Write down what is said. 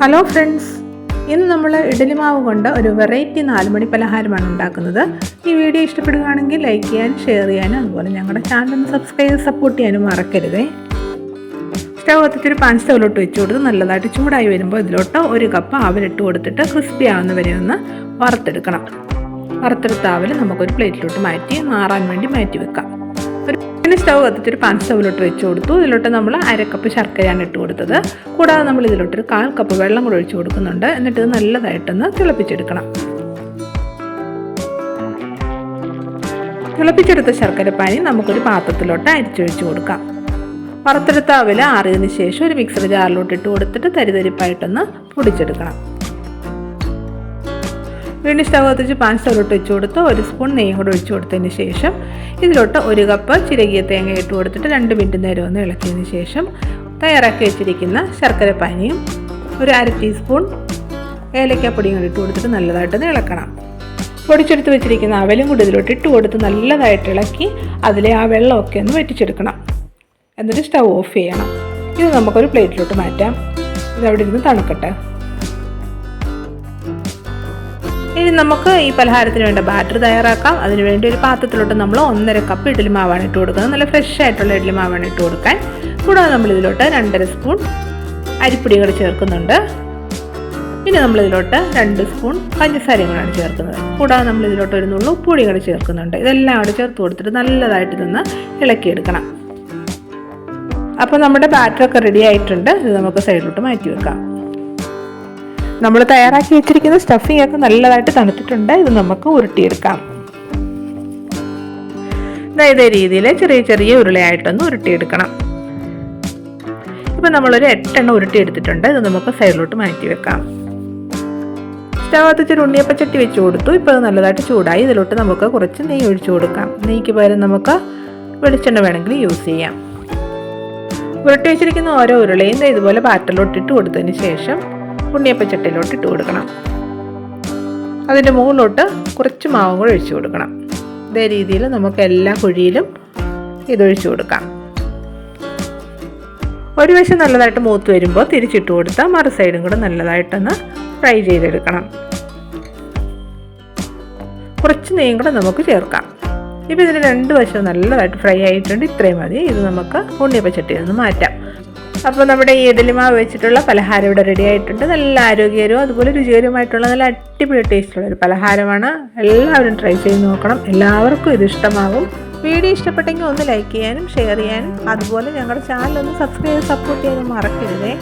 Hello friends, ഇന്ന് നമ്മൾ ഇഡ്ഡലി മാവ് കൊണ്ട് ഒരു വെറൈറ്റി 4 മണി പലഹാരമാണ് ഉണ്ടാക്കുന്നത്. ഈ വീഡിയോ ഇഷ്ടപ്പെടുകയാണെങ്കിൽ ലൈക്ക് ചെയ്യാനും ഷെയർ ചെയ്യാനും അതുപോലെ ഞങ്ങളുടെ ചാനൽ ഒന്ന് സബ്സ്ക്രൈബ് ചെയ്ത് സപ്പോർട്ട് ചെയ്യാനും മറക്കരുതേ. സ്റ്റവ് കത്തിച്ചൊരു പാൻ സ്റ്റൗവിലോട്ട് വെച്ച് കൊടുത്ത് നല്ലതായിട്ട് ചൂടായി വരുമ്പോൾ ഇതിലോട്ട് 1 കപ്പ് ആവിലിട്ട് കൊടുത്തിട്ട് ക്രിസ്പി ആവുന്ന വരെ ഒന്ന് വറുത്തെടുക്കണം. വറുത്തെടുത്ത ആവിൽ നമുക്കൊരു പ്ലേറ്റിലോട്ട് മാറ്റി മാറാൻ വേണ്ടി മാറ്റി വെക്കാം. പിന്നെ സ്റ്റവ് കത്തിച്ചൊരു പാൻ സ്റ്റൗവിലോട്ട് വെച്ച് കൊടുത്തു. ഇതിലോട്ട് നമ്മൾ 1/2 കപ്പ് ശർക്കരയാണ് ഇട്ട് കൊടുത്തത്. കൂടാതെ നമ്മൾ ഇതിലോട്ടൊരു 1/4 കപ്പ് വെള്ളം കൂടെ ഒഴിച്ച് കൊടുക്കുന്നുണ്ട്. എന്നിട്ട് ഇത് നല്ലതായിട്ടൊന്ന് തിളപ്പിച്ചെടുക്കണം. തിളപ്പിച്ചെടുത്ത ശർക്കരപ്പാനി നമുക്കൊരു പാത്രത്തിലോട്ട് അരിച്ചൊഴിച്ച് കൊടുക്കാം. വറുത്തെടുത്ത അവിൽ ആറിയതിന് ശേഷം ഒരു മിക്സർ ജാറിലോട്ട് ഇട്ട് കൊടുത്തിട്ട് തരിതരിപ്പായിട്ടൊന്ന് പൊടിച്ചെടുക്കണം. വീണ്ടും സ്റ്റവ് കത്തിച്ച് പാൻ സ്റ്റൗവിലോട്ട് വെച്ച് കൊടുത്ത് 1 സ്പൂൺ നെയ്യും കൂടെ ഒഴിച്ച് കൊടുത്തതിന് ശേഷം ഇതിലോട്ട് 1 കപ്പ് ചിരകിയ തേങ്ങ ഇട്ട് കൊടുത്തിട്ട് 2 മിനിറ്റ് നേരം ഒന്ന് ഇളക്കിയതിന് ശേഷം തയ്യാറാക്കി വെച്ചിരിക്കുന്ന ശർക്കരപ്പാനിയും ഒരു 1/2 ടീസ്പൂൺ ഏലക്കാപ്പൊടിയും കൂടി ഇട്ട് കൊടുത്തിട്ട് നല്ലതായിട്ടൊന്ന് ഇളക്കണം. പൊടിച്ചെടുത്ത് വെച്ചിരിക്കുന്ന അവലും കൂടി ഇതിലോട്ട് ഇട്ട് കൊടുത്ത് നല്ലതായിട്ട് ഇളക്കി അതിലെ ആ വെള്ളമൊക്കെ ഒന്ന് വറ്റിച്ചെടുക്കണം. എന്നിട്ട് സ്റ്റവ് ഓഫ് ചെയ്യണം. ഇത് നമുക്കൊരു പ്ലേറ്റിലോട്ട് മാറ്റാം. ഇതവിടെ ഇരുന്ന് തണുക്കട്ടെ. ഇനി നമുക്ക് ഈ പലഹാരത്തിന് വേണ്ട ബാറ്റർ തയ്യാറാക്കാം. അതിനുവേണ്ടി ഒരു പാത്രത്തിലോട്ട് നമ്മൾ 1.5 കപ്പ് ഇഡ്ഡലി മാവാണ് ഇട്ട് കൊടുക്കുന്നത്. നല്ല ഫ്രഷ് ആയിട്ടുള്ള ഇഡ്ഡലി മാവാണ് ഇട്ട് കൊടുക്കാൻ. കൂടാതെ നമ്മൾ ഇതിലോട്ട് 2.5 സ്പൂൺ അരിപ്പൊടി കൂടി ചേർക്കുന്നുണ്ട്. പിന്നെ നമ്മളിതിലോട്ട് 2 സ്പൂൺ പഞ്ചസാരയും കൂടെയാണ് ചേർക്കുന്നത്. കൂടാതെ നമ്മൾ ഇതിലോട്ട് ഒരു നുള്ളു ഉപ്പുപൊടി കൂടി ചേർക്കുന്നുണ്ട്. ഇതെല്ലാം കൂടെ ചേർത്ത് കൊടുത്തിട്ട് നല്ലതായിട്ട് ഇതൊന്ന് ഇളക്കിയെടുക്കണം. അപ്പോൾ നമ്മുടെ ബാറ്ററൊക്കെ റെഡി ആയിട്ടുണ്ട്. ഇത് നമുക്ക് സൈഡിലോട്ട് മാറ്റി വെക്കാം. നമ്മൾ തയ്യാറാക്കി വെച്ചിരിക്കുന്ന സ്റ്റഫിംഗ് ഒക്കെ നല്ലതായിട്ട് തണുത്തിട്ടുണ്ട്. ഇത് നമുക്ക് ഉരുട്ടിയെടുക്കാം. ഇതേ രീതിയിൽ ചെറിയ ചെറിയ ഉരുളയായിട്ടൊന്ന് ഉരുട്ടിയെടുക്കണം. ഇപ്പം നമ്മളൊരു 8 എണ്ണം ഉരുട്ടിയെടുത്തിട്ടുണ്ട്. ഇത് നമുക്ക് സൈഡിലോട്ട് മാറ്റി വെക്കാം. സ്റ്റവ് കത്തിച്ചൊരു ഉണ്ണിയപ്പച്ചട്ടി വെച്ച് കൊടുത്തു. ഇപ്പോൾ അത് നല്ലതായിട്ട് ചൂടായി. ഇതിലോട്ട് നമുക്ക് കുറച്ച് നെയ്യ് ഒഴിച്ചു കൊടുക്കാം. നെയ്ക്ക് പകരം നമുക്ക് വെളിച്ചെണ്ണ വേണമെങ്കിൽ യൂസ് ചെയ്യാം. ഉരുട്ടി വെച്ചിരിക്കുന്ന ഓരോ ഉരുളയും ഇതുപോലെ ബാറ്ററിലോട്ട് ഇട്ട് കൊടുത്തതിന് ശേഷം ഉണ്ണിയപ്പച്ചട്ടിയിലോട്ട് ഇട്ട് കൊടുക്കണം. അതിൻ്റെ മുകളിലോട്ട് കുറച്ച് മാവും കൂടെ ഒഴിച്ചു കൊടുക്കണം. ഇതേ രീതിയിൽ നമുക്ക് എല്ലാ കുഴിയിലും ഇതൊഴിച്ചു കൊടുക്കാം. ഒരു വശം നല്ലതായിട്ട് മൂത്ത് വരുമ്പോൾ തിരിച്ചിട്ട് കൊടുത്താൽ മറു സൈഡും കൂടെ നല്ലതായിട്ടൊന്ന് ഫ്രൈ ചെയ്തെടുക്കണം. കുറച്ച് നെയ്യും കൂടെ നമുക്ക് ചേർക്കാം. ഇപ്പോൾ ഇതിന് 2 വശവും നല്ലതായിട്ട് ഫ്രൈ ആയിട്ടുണ്ട്. ഇത്രയും മതി. ഇത് നമുക്ക് ഉണ്ണിയപ്പച്ചട്ടിയിൽ നിന്ന് മാറ്റാം. അപ്പോൾ നമ്മുടെ ഈ ഇഡ്ഡലി മാവ് വെച്ചിട്ടുള്ള പലഹാരം ഇവിടെ റെഡി ആയിട്ടുണ്ട്. നല്ല ആരോഗ്യകരവും അതുപോലെ രുചികരമായിട്ടുള്ള നല്ല അടിപൊളി ടേസ്റ്റുള്ള ഒരു പലഹാരമാണ്. എല്ലാവരും ട്രൈ ചെയ്ത് നോക്കണം. എല്ലാവർക്കും ഇത് ഇഷ്ടമാകും. വീഡിയോ ഇഷ്ടപ്പെട്ടെങ്കിൽ ഒന്ന് ലൈക്ക് ചെയ്യാനും ഷെയർ ചെയ്യാനും അതുപോലെ ഞങ്ങളുടെ ചാനൽ ഒന്ന് സബ്സ്ക്രൈബ് ചെയ്ത് സപ്പോർട്ട് ചെയ്യാനും മറക്കരുതേ.